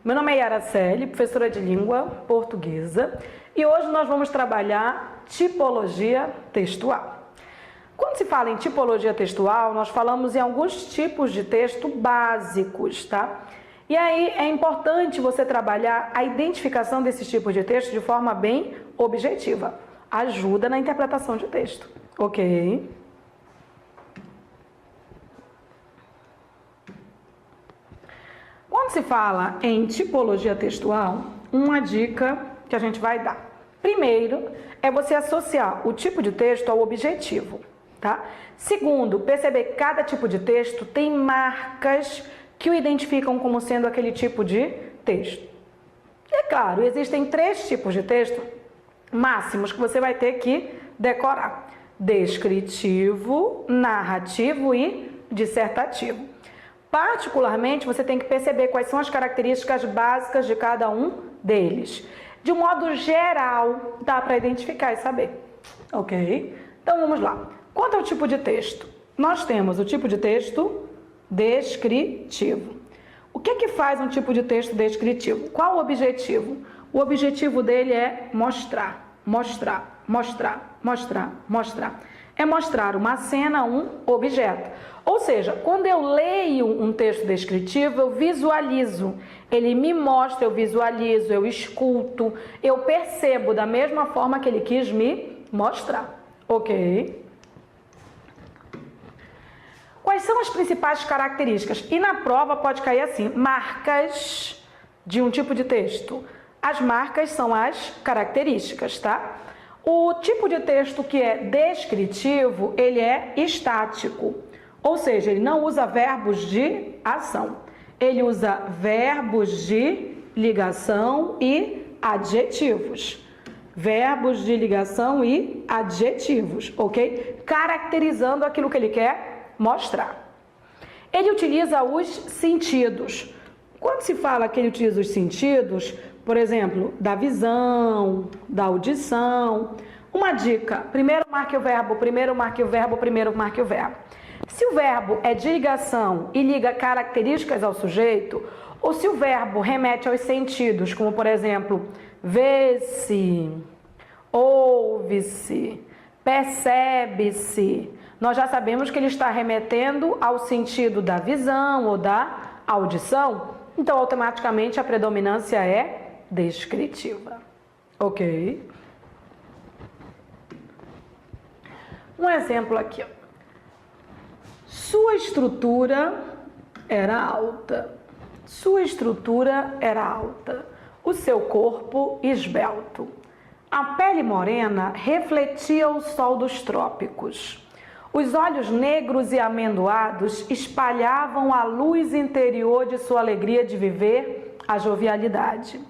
Meu nome é Yaraceli, professora de língua portuguesa, e hoje nós vamos trabalhar tipologia textual. Quando se fala em tipologia textual, nós falamos em alguns tipos de texto básicos, tá? E aí é importante você trabalhar a identificação desses tipos de texto de forma bem objetiva. Ajuda na interpretação de texto, ok? Quando se fala em tipologia textual, uma dica que a gente vai dar. Primeiro, é você associar o tipo de texto ao objetivo, tá? Segundo, perceber que cada tipo de texto tem marcas que o identificam como sendo aquele tipo de texto. E é claro, existem 3 tipos de texto máximos que você vai ter que decorar: descritivo, narrativo e dissertativo. Particularmente, você tem que perceber quais são as características básicas de cada um deles. De um modo geral, dá para identificar e saber, ok? Então, vamos lá. Quanto ao tipo de texto? Nós temos o tipo de texto descritivo. O que faz um tipo de texto descritivo? Qual o objetivo? O objetivo dele é mostrar, mostrar, mostrar, mostrar, mostrar. É mostrar uma cena, um objeto. Ou seja, quando eu leio um texto descritivo, eu visualizo. Ele me mostra, eu visualizo, eu escuto, eu percebo da mesma forma que ele quis me mostrar. Ok? Quais são as principais características? E na prova pode cair assim: marcas de um tipo de texto. As marcas são as características, tá? O tipo de texto que é descritivo, ele é estático. Ou seja, ele não usa verbos de ação. Ele usa verbos de ligação e adjetivos. Verbos de ligação e adjetivos, ok? Caracterizando aquilo que ele quer mostrar. Ele utiliza os sentidos. Quando se fala que ele utiliza os sentidos, por exemplo, da visão, da audição. Uma dica: primeiro marque o verbo, primeiro marque o verbo, primeiro marque o verbo. Se o verbo é de ligação e liga características ao sujeito, ou se o verbo remete aos sentidos, como por exemplo, vê-se, ouve-se, percebe-se, nós já sabemos que ele está remetendo ao sentido da visão ou da audição, então automaticamente a predominância é descritiva. Ok? Um exemplo aqui, ó. Sua estrutura era alta. Sua estrutura era alta. O seu corpo esbelto. A pele morena refletia o sol dos trópicos. Os olhos negros e amendoados espalhavam a luz interior de sua alegria de viver, a jovialidade.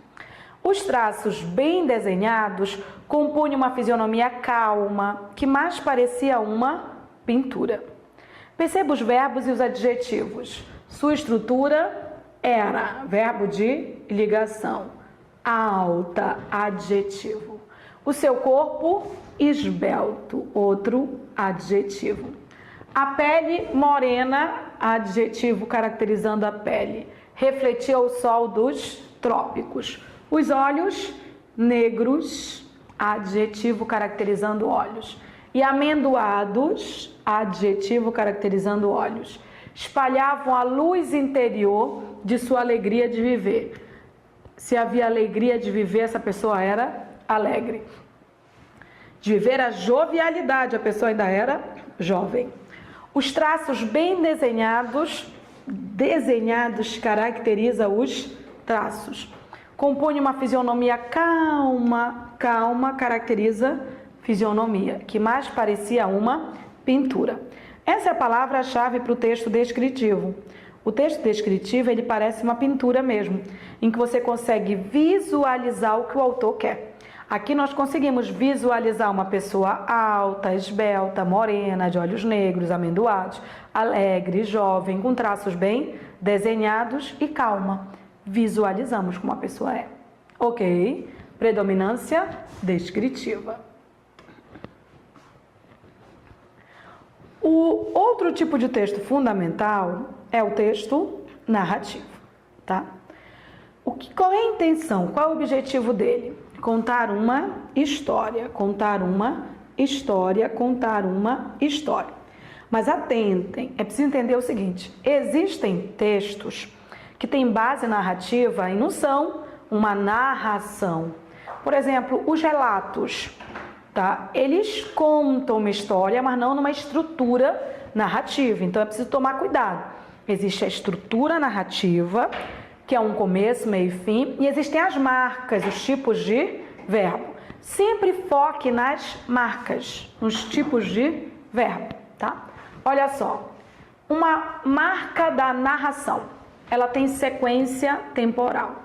Os traços bem desenhados compunham uma fisionomia calma, que mais parecia uma pintura. Perceba os verbos e os adjetivos. Sua estrutura era verbo de ligação. Alta, adjetivo. O seu corpo, esbelto, outro adjetivo. A pele morena, adjetivo caracterizando a pele. Refletia o sol dos trópicos. Os olhos negros, adjetivo caracterizando olhos. E amendoados, adjetivo caracterizando olhos. Espalhavam a luz interior de sua alegria de viver. Se havia alegria de viver, essa pessoa era alegre. De viver a jovialidade, a pessoa ainda era jovem. Os traços bem desenhados caracteriza os traços. Compõe uma fisionomia calma, caracteriza fisionomia, que mais parecia uma pintura. Essa é a palavra-chave para o texto descritivo. O texto descritivo, ele parece uma pintura mesmo, em que você consegue visualizar o que o autor quer. Aqui nós conseguimos visualizar uma pessoa alta, esbelta, morena, de olhos negros, amendoados, alegre, jovem, com traços bem desenhados e calma. Visualizamos como a pessoa é. Ok? Predominância descritiva. O outro tipo de texto fundamental é o texto narrativo, tá? Qual é a intenção? Qual é o objetivo dele? Contar uma história, contar uma história, contar uma história. Mas atentem, é preciso entender o seguinte: existem textos que têm base narrativa e não são uma narração. Por exemplo, os relatos, tá? Eles contam uma história, mas não numa estrutura narrativa. Então é preciso tomar cuidado. Existe a estrutura narrativa, que é um começo, meio e fim, e existem as marcas, os tipos de verbo. Sempre foque nas marcas, nos tipos de verbo, tá? Olha só, uma marca da narração, ela tem sequência temporal.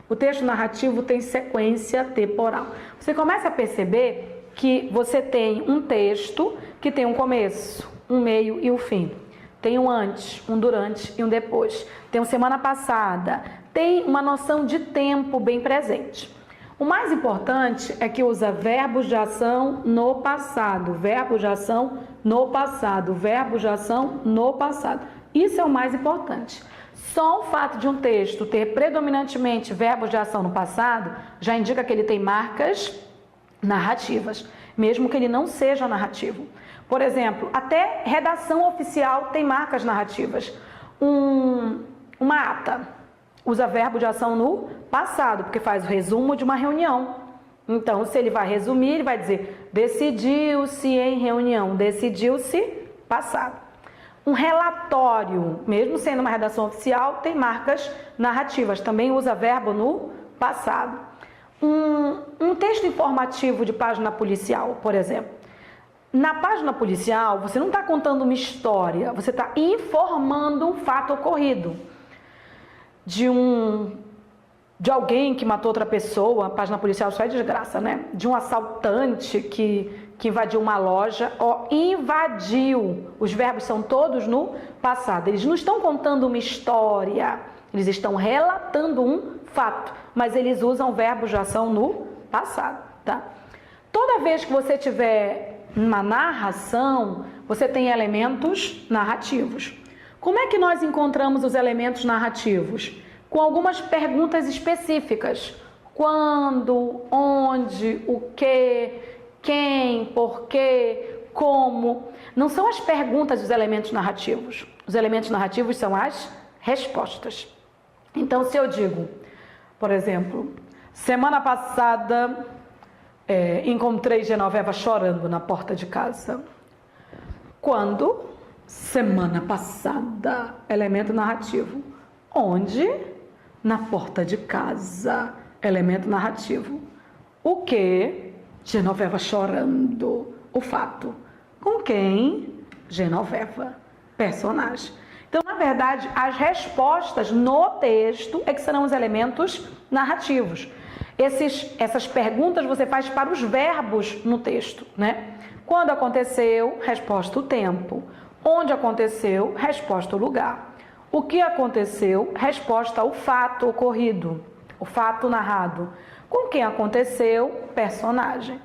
O texto narrativo tem sequência temporal. Você começa a perceber que você tem um texto que tem um começo, um meio e um fim. Tem um antes, um durante e um depois. Tem um semana passada. Tem uma noção de tempo bem presente. O mais importante é que usa verbos de ação no passado. Verbo de ação no passado. Verbo de ação no passado. Isso é o mais importante. Só o fato de um texto ter predominantemente verbos de ação no passado já indica que ele tem marcas narrativas, mesmo que ele não seja narrativo. Por exemplo, até redação oficial tem marcas narrativas. Uma ata usa verbo de ação no passado, porque faz o resumo de uma reunião. Então, se ele vai resumir, ele vai dizer: decidiu-se em reunião, decidiu-se passado. Um relatório, mesmo sendo uma redação oficial, tem marcas narrativas, também usa verbo no passado. Um texto informativo de página policial, por exemplo. Na página policial, você não está contando uma história, você está informando um fato ocorrido. De alguém que matou outra pessoa, a página policial só é desgraça, né? De um assaltante que invadiu uma loja, invadiu. Os verbos são todos no passado. Eles não estão contando uma história, eles estão relatando um fato, mas eles usam verbos de ação no passado, tá? Toda vez que você tiver uma narração, você tem elementos narrativos. Como é que nós encontramos os elementos narrativos? Com algumas perguntas específicas. Quando, onde, o que, quem, porquê, como. Não são as perguntas os elementos narrativos. Os elementos narrativos são as respostas. Então, se eu digo, por exemplo, semana passada encontrei Genoveva chorando na porta de casa. Quando? Semana passada. Elemento narrativo. Onde? Na porta de casa. Elemento narrativo. O que? Genoveva chorando. O fato. Com quem? Genoveva. Personagem. Então, na verdade, as respostas no texto é que serão os elementos narrativos. Essas perguntas você faz para os verbos no texto, né? Quando aconteceu, resposta o tempo. Onde aconteceu, resposta o lugar. O que aconteceu, resposta o fato ocorrido, o fato narrado. Com quem aconteceu, personagem.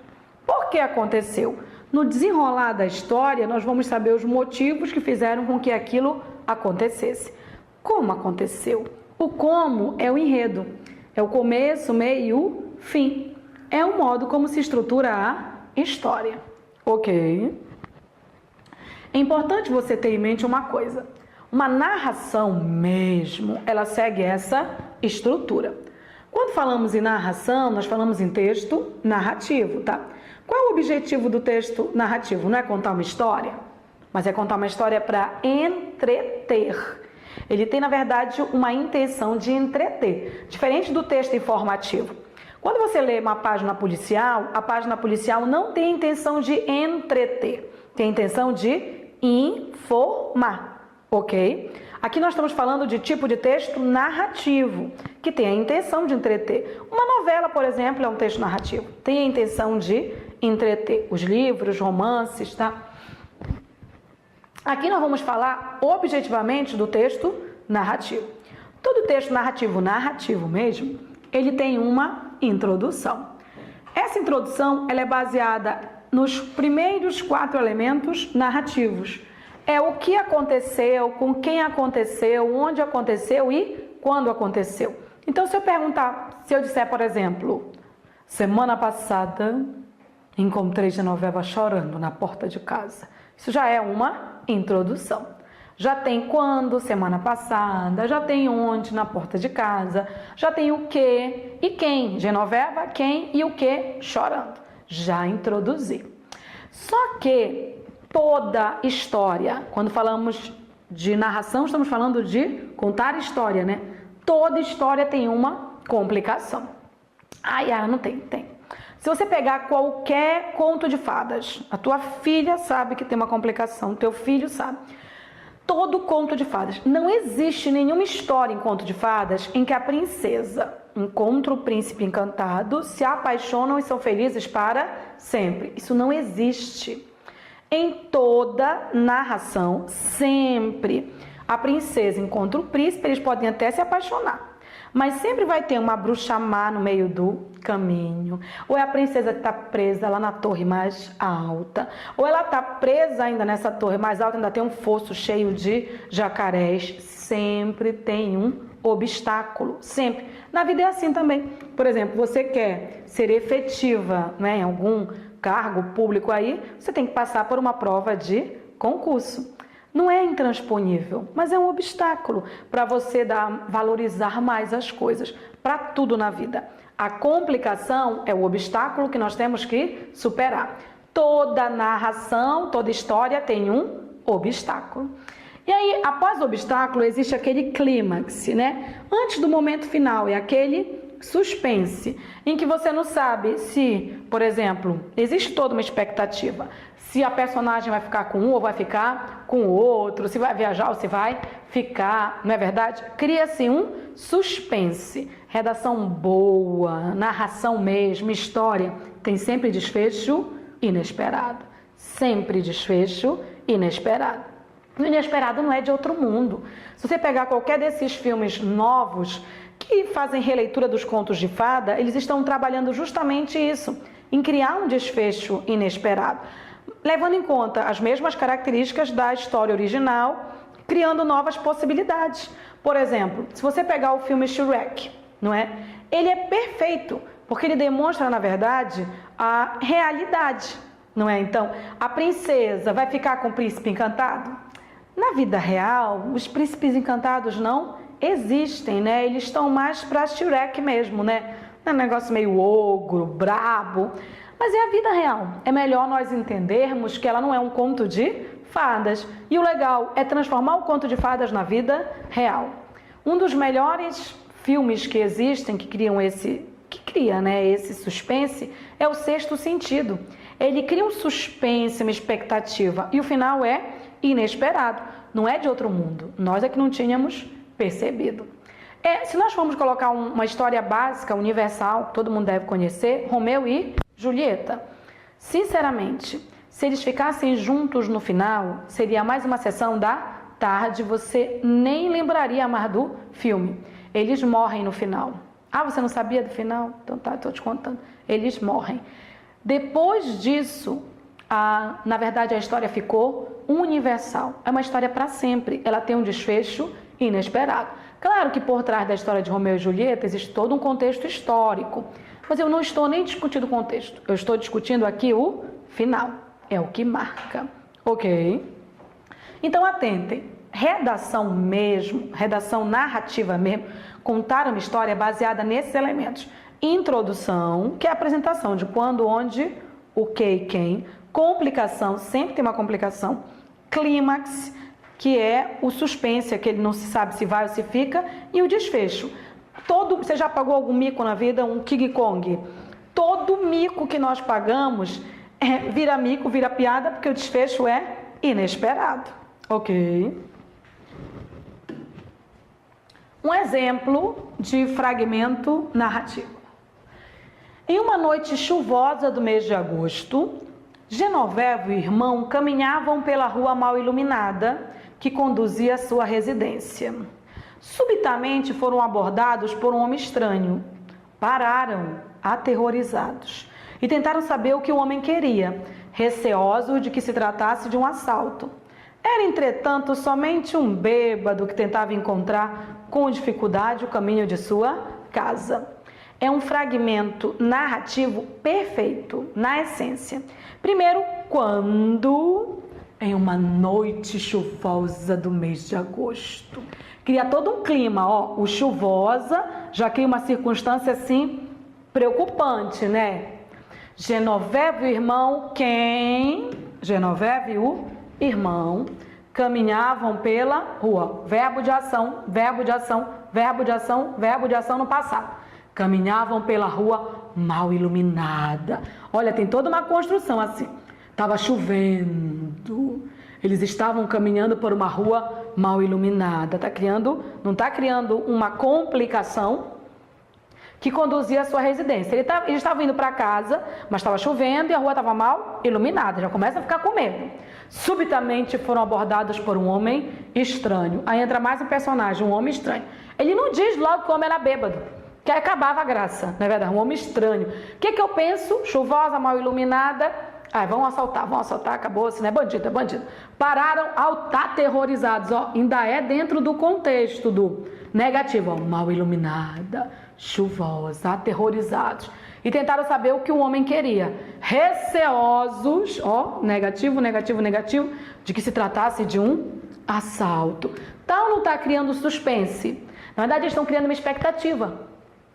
Por que aconteceu? No desenrolar da história, nós vamos saber os motivos que fizeram com que aquilo acontecesse. Como aconteceu? O como é o enredo. É o começo, meio, fim. É o modo como se estrutura a história. Ok? É importante você ter em mente uma coisa. Uma narração mesmo, ela segue essa estrutura. Quando falamos em narração, nós falamos em texto narrativo, tá? Qual é o objetivo do texto narrativo? Não é contar uma história, mas é contar uma história para entreter. Ele tem, na verdade, uma intenção de entreter, diferente do texto informativo. Quando você lê uma página policial, a página policial não tem a intenção de entreter, tem a intenção de informar, ok? Aqui nós estamos falando de tipo de texto narrativo, que tem a intenção de entreter. Uma novela, por exemplo, é um texto narrativo, tem a intenção de entreter. Os livros, romances, tá? Aqui nós vamos falar objetivamente do texto narrativo. Todo texto narrativo mesmo, ele tem uma introdução. Essa introdução, ela é baseada nos primeiros 4 elementos narrativos. É o que aconteceu, com quem aconteceu, onde aconteceu e quando aconteceu. Então, se eu disser, por exemplo, semana passada encontrei Genoveva chorando na porta de casa. Isso já é uma introdução. Já tem quando, semana passada, já tem onde, na porta de casa, já tem o que e quem. Genoveva, quem e o que chorando. Já introduzi. Só que toda história, quando falamos de narração, estamos falando de contar história, né? Toda história tem uma complicação. Não tem. Se você pegar qualquer conto de fadas, a tua filha sabe que tem uma complicação, teu filho sabe. Todo conto de fadas. Não existe nenhuma história em conto de fadas em que a princesa encontra o príncipe encantado, se apaixonam e são felizes para sempre. Isso não existe. Em toda narração, sempre a princesa encontra o príncipe, eles podem até se apaixonar. Mas sempre vai ter uma bruxa má no meio do caminho. Ou é a princesa que está presa lá na torre mais alta. Ou ela está presa ainda nessa torre mais alta, ainda tem um fosso cheio de jacarés. Sempre tem um obstáculo. Sempre. Na vida é assim também. Por exemplo, você quer ser efetiva, né, em algum cargo público aí, você tem que passar por uma prova de concurso. Não é intransponível, mas é um obstáculo para você valorizar mais as coisas, para tudo na vida. A complicação é o obstáculo que nós temos que superar. Toda narração, toda história tem um obstáculo. E aí, após o obstáculo, existe aquele clímax, né? Antes do momento final, é aquele suspense, em que você não sabe se, por exemplo, existe toda uma expectativa. Se a personagem vai ficar com um ou vai ficar com o outro, se vai viajar ou se vai ficar, não é verdade? Cria-se um suspense. Redação boa, narração mesmo, história, tem sempre desfecho inesperado. Sempre desfecho inesperado. O inesperado não é de outro mundo. Se você pegar qualquer desses filmes novos que fazem releitura dos contos de fada, eles estão trabalhando justamente isso, em criar um desfecho inesperado, levando em conta as mesmas características da história original, criando novas possibilidades. Por exemplo, se você pegar o filme Shrek, não é? Ele é perfeito, porque ele demonstra, na verdade, a realidade, não é? Então, a princesa vai ficar com o príncipe encantado? Na vida real, os príncipes encantados não existem, né? Eles estão mais para Shrek mesmo, né? É um negócio meio ogro, brabo. Mas é a vida real. É melhor nós entendermos que ela não é um conto de fadas. E o legal é transformar o conto de fadas na vida real. Um dos melhores filmes que existem, que cria esse suspense, é o Sexto Sentido. Ele cria um suspense, uma expectativa, e o final é inesperado. Não é de outro mundo. Nós é que não tínhamos percebido. Se nós formos colocar uma história básica, universal, que todo mundo deve conhecer, Romeu e Julieta. Sinceramente, se eles ficassem juntos no final, seria mais uma sessão da tarde, você nem lembraria mais do filme. Eles morrem no final. Você não sabia do final? Então tá, estou te contando. Eles morrem. Depois disso, na verdade a história ficou universal. É uma história para sempre. Ela tem um desfecho inesperado. Claro que por trás da história de Romeu e Julieta existe todo um contexto histórico. Mas eu não estou nem discutindo o contexto. Eu estou discutindo aqui o final. É o que marca. Ok? Então atentem. Redação mesmo, redação narrativa mesmo, contar uma história baseada nesses elementos. Introdução, que é a apresentação de quando, onde, o que e quem. Complicação, sempre tem uma complicação. Clímax, que é o suspense, que ele não se sabe se vai ou se fica. E o desfecho. Você já pagou algum mico na vida? Um King Kong? Todo mico que nós pagamos vira mico, vira piada, porque o desfecho é inesperado. Ok? Um exemplo de fragmento narrativo. Em uma noite chuvosa do mês de agosto, Genoveva e o irmão caminhavam pela rua mal iluminada que conduzia à sua residência. Subitamente foram abordados por um homem estranho. Pararam, aterrorizados, e tentaram saber o que o homem queria, receosos de que se tratasse de um assalto. Era, entretanto, somente um bêbado que tentava encontrar com dificuldade o caminho de sua casa. É um fragmento narrativo perfeito, na essência. Primeiro, quando em uma noite chuvosa do mês de agosto. Cria todo um clima, ó, o chuvosa já cria uma circunstância assim preocupante, né? Genoveva e o irmão, quem? Genoveva e o irmão caminhavam pela rua. Verbo de ação, verbo de ação, verbo de ação, verbo de ação no passado. Caminhavam pela rua mal iluminada. Olha, tem toda uma construção assim. Estava chovendo. Eles estavam caminhando por uma rua mal iluminada. Não está criando uma complicação que conduzia à sua residência. Eles estavam indo para casa, mas estava chovendo e a rua estava mal iluminada. Já começa a ficar com medo. Subitamente foram abordados por um homem estranho. Aí entra mais um personagem, um homem estranho. Ele não diz logo que o homem era bêbado, que aí acabava a graça, não é verdade? Um homem estranho. O que eu penso? Chuvosa, mal iluminada. Vão assaltar, acabou-se, né? Bandido, é bandido. Pararam aterrorizados, ó. Ainda é dentro do contexto do negativo, ó. Mal iluminada, chuvosa, aterrorizados. E tentaram saber o que o homem queria. Receosos, ó, negativo, negativo, negativo, de que se tratasse de um assalto. Tal não está criando suspense. Na verdade, eles estão criando uma expectativa.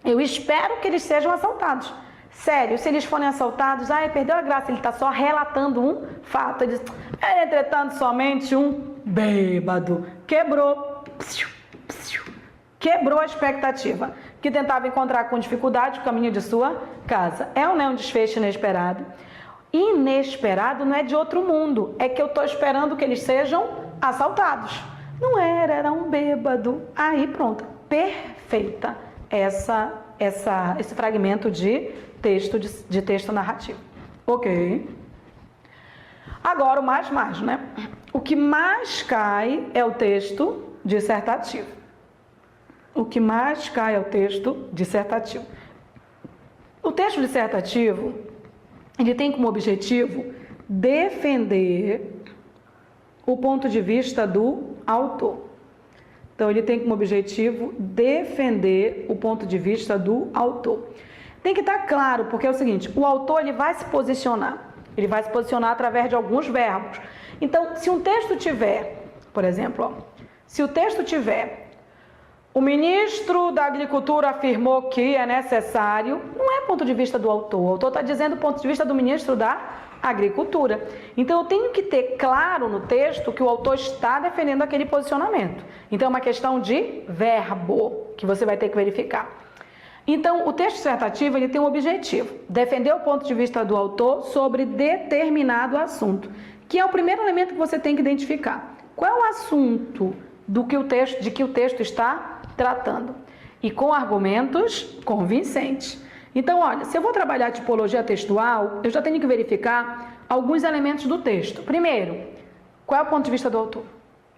Eu espero que eles sejam assaltados. Sério, se eles forem assaltados, perdeu a graça, ele está só relatando um fato. Ele diz, entretanto, somente um bêbado. Quebrou a expectativa, que tentava encontrar com dificuldade o caminho de sua casa. É ou não é um desfecho inesperado? Inesperado não é de outro mundo, é que eu estou esperando que eles sejam assaltados. Não era um bêbado. Aí pronto, perfeita esse fragmento de texto narrativo. Ok. Agora o mais, né? O que mais cai é o texto dissertativo. O que mais cai é o texto dissertativo. O texto dissertativo, ele tem como objetivo defender o ponto de vista do autor. Então, ele tem como objetivo defender o ponto de vista do autor. Tem que estar claro, porque é o seguinte, o autor ele vai se posicionar. Ele vai se posicionar através de alguns verbos. Então, se um texto tiver, por exemplo, se o texto tiver, o ministro da Agricultura afirmou que é necessário, não é ponto de vista do autor. O autor está dizendo o ponto de vista do ministro da Agricultura. Então, eu tenho que ter claro no texto que o autor está defendendo aquele posicionamento. Então, é uma questão de verbo que você vai ter que verificar. Então, o texto dissertativo ele tem um objetivo, defender o ponto de vista do autor sobre determinado assunto, que é o primeiro elemento que você tem que identificar. Qual é o assunto de que o texto está tratando? E com argumentos convincentes. Então, olha, se eu vou trabalhar tipologia textual, eu já tenho que verificar alguns elementos do texto. Primeiro, qual é o ponto de vista do autor?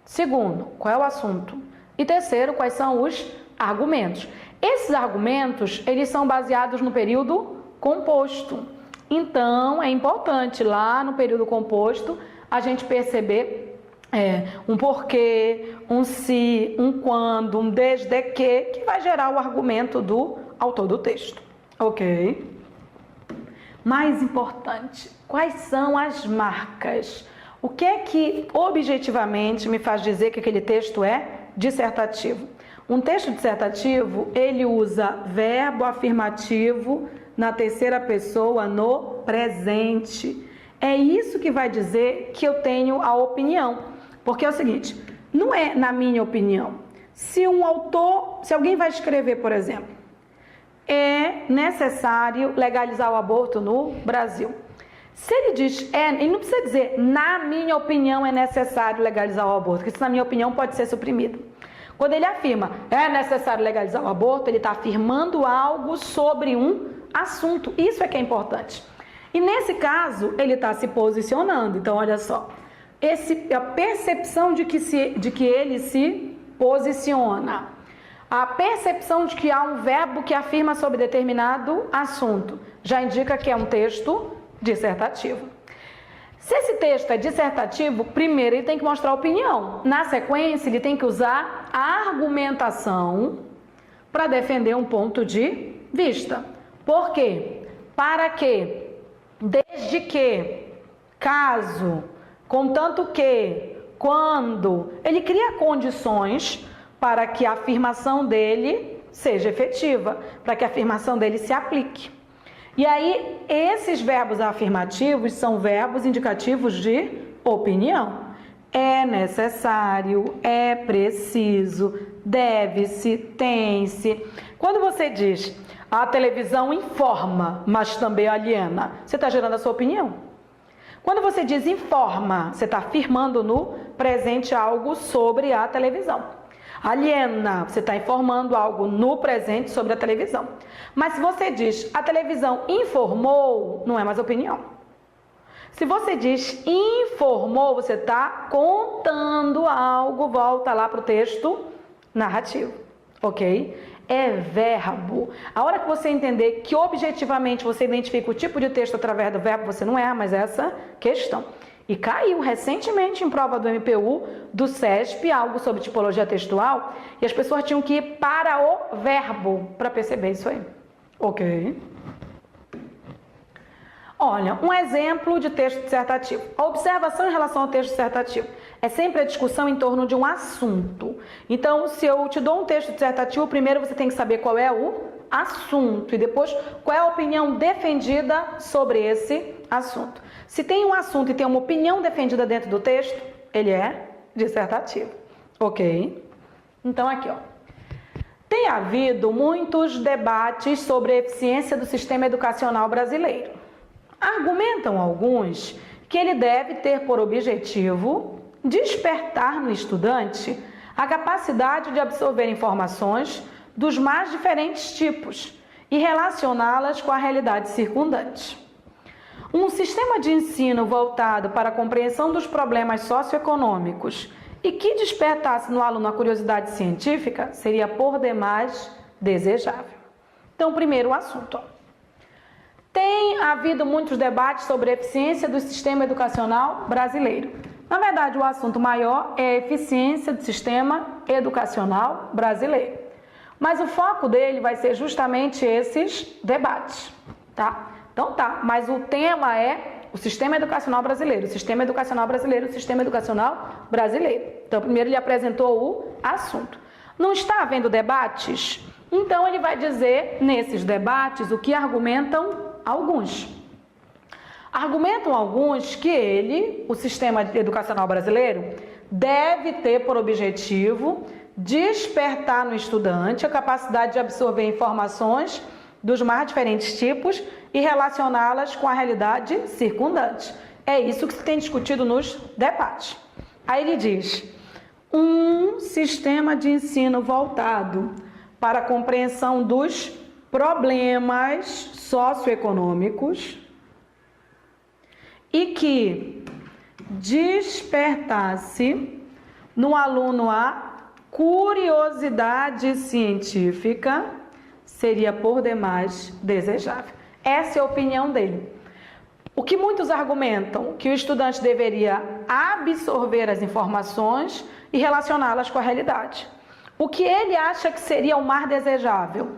Segundo, qual é o assunto? E terceiro, quais são os argumentos? Esses argumentos, eles são baseados no período composto. Então, é importante lá no período composto a gente perceber um porquê, um se, um quando, um desde que vai gerar o argumento do autor do texto. Ok? Mais importante, quais são as marcas? O que é que objetivamente me faz dizer que aquele texto é dissertativo? Um texto dissertativo, ele usa verbo afirmativo na terceira pessoa no presente. É isso que vai dizer que eu tenho a opinião. Porque é o seguinte, não é na minha opinião. Se alguém vai escrever, por exemplo, é necessário legalizar o aborto no Brasil. Se ele diz, ele não precisa dizer, na minha opinião é necessário legalizar o aborto, porque isso na minha opinião pode ser suprimido. Quando ele afirma, é necessário legalizar o aborto, ele está afirmando algo sobre um assunto. Isso é que é importante. E nesse caso, ele está se posicionando. Então, olha só, a percepção de que ele se posiciona. A percepção de que há um verbo que afirma sobre determinado assunto já indica que é um texto dissertativo. Se esse texto é dissertativo, primeiro ele tem que mostrar opinião. Na sequência, ele tem que usar a argumentação para defender um ponto de vista. Por quê? Para que, desde que, caso, contanto que, quando, ele cria condições para que a afirmação dele seja efetiva, para que a afirmação dele se aplique. E aí, esses verbos afirmativos são verbos indicativos de opinião. É necessário, é preciso, deve-se, tem-se. Quando você diz a televisão informa, mas também aliena, você está gerando a sua opinião. Quando você diz informa, você está afirmando no presente algo sobre a televisão. Aliena, você está informando algo no presente sobre a televisão. Mas se você diz a televisão informou, não é mais opinião. Se você diz informou, você está contando algo, volta lá para o texto narrativo, ok? É verbo. A hora que você entender que objetivamente você identifica o tipo de texto através do verbo, você não erra mais essa questão. E caiu recentemente em prova do MPU, do SESP, algo sobre tipologia textual, e as pessoas tinham que ir para o verbo para perceber isso aí. Ok? Olha, um exemplo de texto dissertativo. A observação em relação ao texto dissertativo é sempre a discussão em torno de um assunto. Então, se eu te dou um texto dissertativo, primeiro você tem que saber qual é o assunto e depois qual é a opinião defendida sobre esse assunto. Se tem um assunto e tem uma opinião defendida dentro do texto, ele é dissertativo. Ok? Então, aqui, ó. Tem havido muitos debates sobre a eficiência do sistema educacional brasileiro. Argumentam alguns que ele deve ter por objetivo despertar no estudante a capacidade de absorver informações dos mais diferentes tipos e relacioná-las com a realidade circundante. Um sistema de ensino voltado para a compreensão dos problemas socioeconômicos e que despertasse no aluno a curiosidade científica seria por demais desejável. Então, primeiro o assunto. Tem havido muitos debates sobre a eficiência do sistema educacional brasileiro. Na verdade, o assunto maior é a eficiência do sistema educacional brasileiro. Mas o foco dele vai ser justamente esses debates, tá? Então tá, mas o tema é o sistema educacional brasileiro, o sistema educacional brasileiro, o sistema educacional brasileiro. Então, primeiro ele apresentou o assunto. Não está havendo debates? Então, ele vai dizer, nesses debates, o que argumentam alguns. Argumentam alguns que ele, o sistema educacional brasileiro, deve ter por objetivo despertar no estudante a capacidade de absorver informações dos mais diferentes tipos e relacioná-las com a realidade circundante. É isso que se tem discutido nos debates. Aí ele diz, um sistema de ensino voltado para a compreensão dos problemas socioeconômicos e que despertasse no aluno a curiosidade científica seria por demais desejável. Essa é a opinião dele. O que muitos argumentam que o estudante deveria absorver as informações e relacioná-las com a realidade. O que ele acha que seria o mais desejável?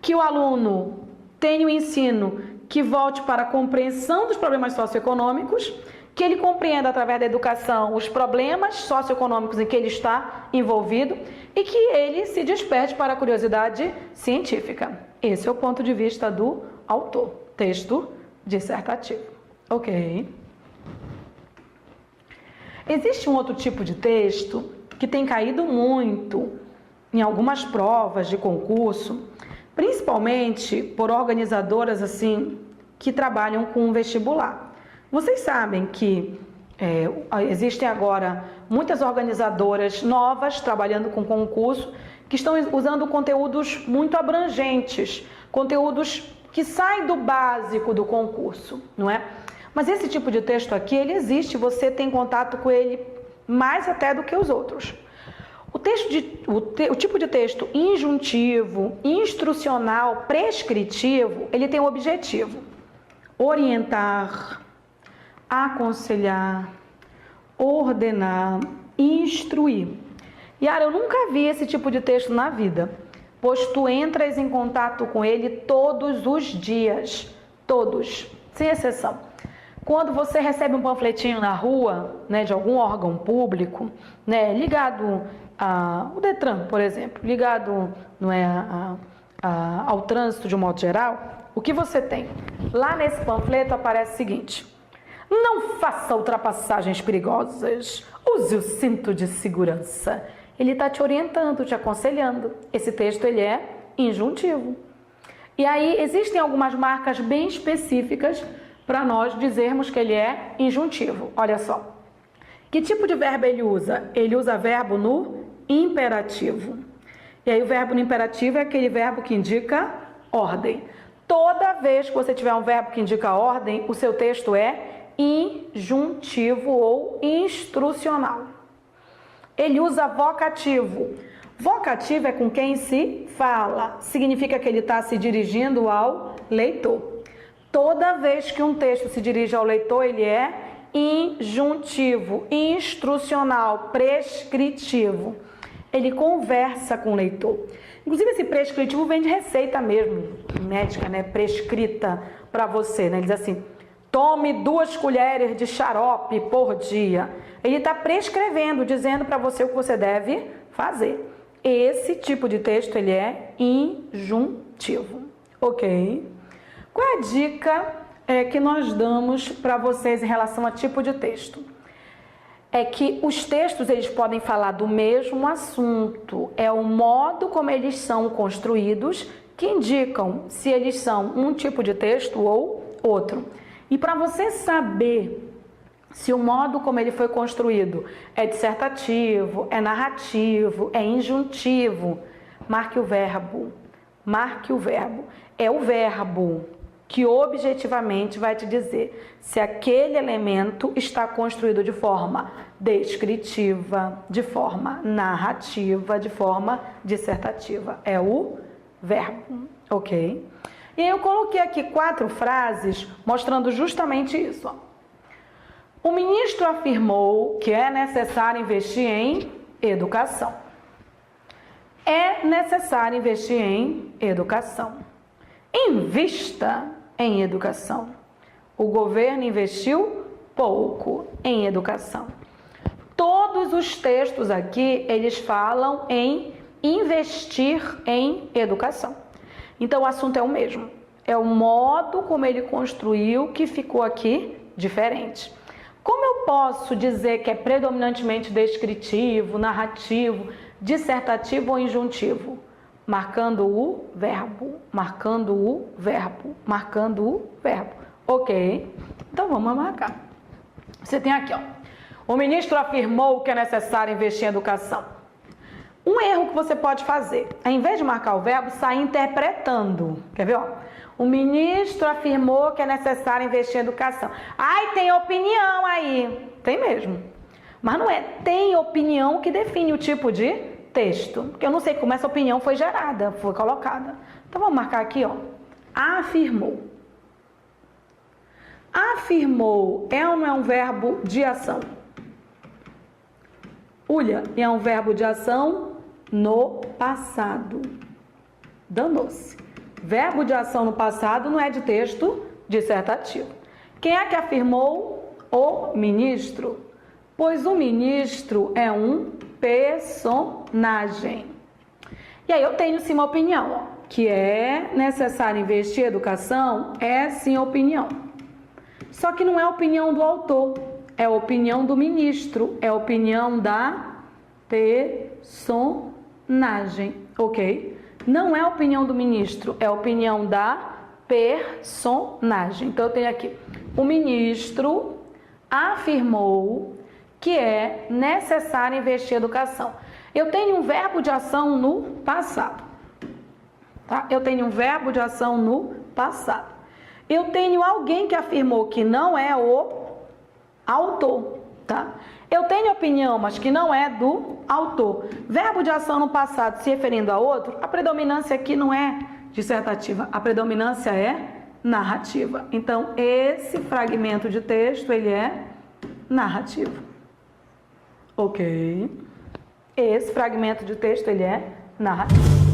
Que o aluno tenha um ensino que volte para a compreensão dos problemas socioeconômicos, que ele compreenda através da educação os problemas socioeconômicos em que ele está envolvido e que ele se desperte para a curiosidade científica. Esse é o ponto de vista do autor, texto dissertativo. Ok? Existe um outro tipo de texto que tem caído muito em algumas provas de concurso, principalmente por organizadoras assim que trabalham com vestibular. Vocês sabem que existem agora muitas organizadoras novas trabalhando com concurso que estão usando conteúdos muito abrangentes, conteúdos que saem do básico do concurso, não é? Mas esse tipo de texto aqui, ele existe, você tem contato com ele mais até do que os outros. O tipo de texto injuntivo, instrucional, prescritivo, ele tem um objetivo: orientar, aconselhar, ordenar, instruir. Yara, eu nunca vi esse tipo de texto na vida, pois tu entras em contato com ele todos os dias, todos, sem exceção. Quando você recebe um panfletinho na rua, né, de algum órgão público, né, ligado ao Detran, por exemplo, ligado, não é, ao trânsito de um modo geral, o que você tem? Lá nesse panfleto aparece o seguinte: não faça ultrapassagens perigosas, use o cinto de segurança. Ele está te orientando, te aconselhando. Esse texto ele é injuntivo. E aí existem algumas marcas bem específicas para nós dizermos que ele é injuntivo. Olha só. Que tipo de verbo ele usa? Ele usa verbo no imperativo. E aí o verbo no imperativo é aquele verbo que indica ordem. Toda vez que você tiver um verbo que indica ordem, o seu texto é injuntivo ou instrucional. Ele usa vocativo. Vocativo é com quem se fala. Significa que ele está se dirigindo ao leitor. Toda vez que um texto se dirige ao leitor, ele é injuntivo, instrucional, prescritivo. Ele conversa com o leitor. Inclusive, esse prescritivo vem de receita mesmo, médica, né? Prescrita para você, né? Ele diz assim: tome 2 colheres de xarope por dia. Ele está prescrevendo, dizendo para você o que você deve fazer. Esse tipo de texto, ele é injuntivo, ok? Qual é a dica que nós damos para vocês em relação a tipo de texto? É que os textos, eles podem falar do mesmo assunto. É o modo como eles são construídos que indicam se eles são um tipo de texto ou outro. E para você saber se o modo como ele foi construído é dissertativo, é narrativo, é injuntivo, marque o verbo. Marque o verbo. É o verbo que objetivamente vai te dizer se aquele elemento está construído de forma descritiva, de forma narrativa, de forma dissertativa. É o verbo, ok? E aí eu coloquei aqui 4 frases mostrando justamente isso. Ó. O ministro afirmou que é necessário investir em educação. É necessário investir em educação. Invista em educação. O governo investiu pouco em educação. Todos os textos aqui, eles falam em investir em educação. Então, o assunto é o mesmo. É o modo como ele construiu que ficou aqui diferente. Como eu posso dizer que é predominantemente descritivo, narrativo, dissertativo ou injuntivo? Marcando o verbo, marcando o verbo, marcando o verbo. Ok? Então vamos marcar. Você tem aqui, ó. O ministro afirmou que é necessário investir em educação. Um erro que você pode fazer, ao invés de marcar o verbo, sair interpretando. Quer ver, ó? O ministro afirmou que é necessário investir em educação. Ai, tem opinião aí. Tem mesmo. Mas não é tem opinião que define o tipo de texto, porque eu não sei como essa opinião foi gerada, foi colocada. Então vamos marcar aqui, ó. Afirmou. Afirmou é ou não é um verbo de ação? Ulha, é um verbo de ação no passado. Danou-se. Verbo de ação no passado não é de texto dissertativo. Quem é que afirmou? O ministro. Pois o ministro é um personagem. E aí eu tenho sim uma opinião, ó, que é necessário investir em educação, é sim opinião. Só que não é a opinião do autor, é a opinião do ministro, é a opinião da personagem, ok? Não é a opinião do ministro, é a opinião da personagem. Então eu tenho aqui, o ministro afirmou que é necessário investir em educação. Eu tenho um verbo de ação no passado. Tá? Eu tenho um verbo de ação no passado. Eu tenho alguém que afirmou que não é o autor. Tá? Eu tenho opinião, mas que não é do autor. Verbo de ação no passado se referindo a outro, a predominância aqui não é dissertativa, a predominância é narrativa. Então, esse fragmento de texto, ele é narrativo. Ok? Esse fragmento de texto, ele é narrativo.